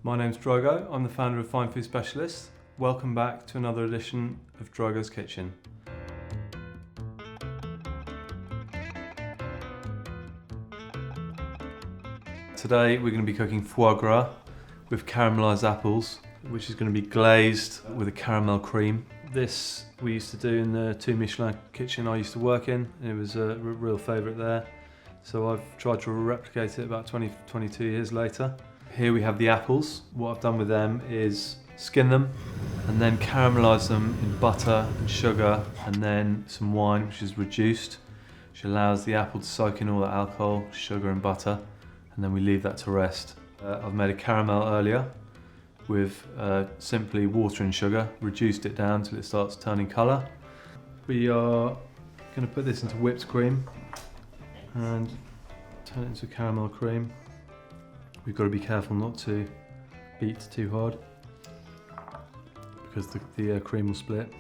My name's Drogo, I'm the founder of Fine Food Specialists. Welcome back to another edition of Drogo's Kitchen. Today we're going to be cooking foie gras with caramelized apples, which is going to be glazed with a caramel cream. This we used to do in the 2 Michelin kitchen I used to work in. It was a real favourite there. So I've tried to replicate it about 22 years later. Here we have the apples. What I've done with them is skin them and then caramelize them in butter and sugar and then some wine, which is reduced, which allows the apple to soak in all the alcohol, sugar and butter, and then we leave that to rest. I've made a caramel earlier with simply water and sugar, reduced it down till it starts turning colour. We are going to put this into whipped cream and turn it into caramel cream. We've got to be careful not to beat too hard because the cream will split.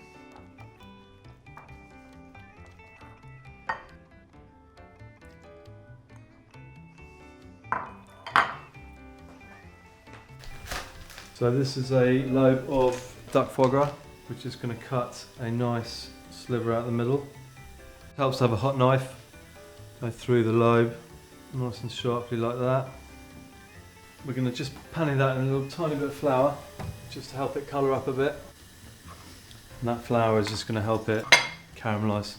So this is a lobe of duck foie gras. We're just going to cut a nice sliver out the middle. It helps to have a hot knife. Go through the lobe, nice and sharply like that. We're going to just panny that in a little tiny bit of flour, just to help it colour up a bit. And that flour is just going to help it caramelise.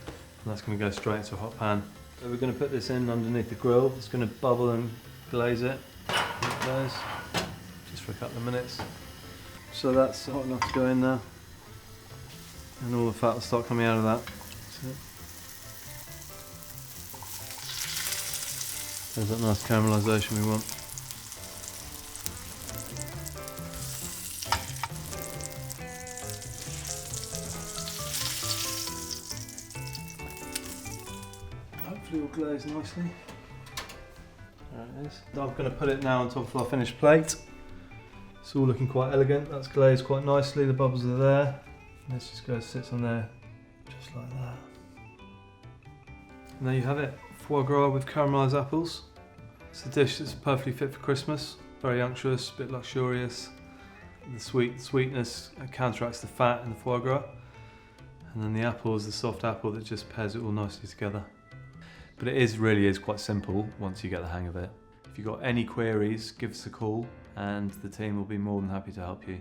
And that's going to go straight into a hot pan. So we're going to put this in underneath the grill. It's going to bubble and glaze it. Like those. Just for a couple of minutes. So that's hot enough to go in there. And all the fat will start coming out of that. That's it. There's that nice caramelisation we want. Hopefully it will glaze nicely. There it is. I'm going to put it now on top of our finished plate. It's all looking quite elegant. That's glazed quite nicely. The bubbles are there. And this just goes, sits on there, just like that. And there you have it. Foie gras with caramelised apples. It's a dish that's perfectly fit for Christmas. Very unctuous, a bit luxurious. The sweetness counteracts the fat in the foie gras. And then the apple is the soft apple that just pairs it all nicely together. But it really is quite simple once you get the hang of it. If you've got any queries, give us a call and the team will be more than happy to help you.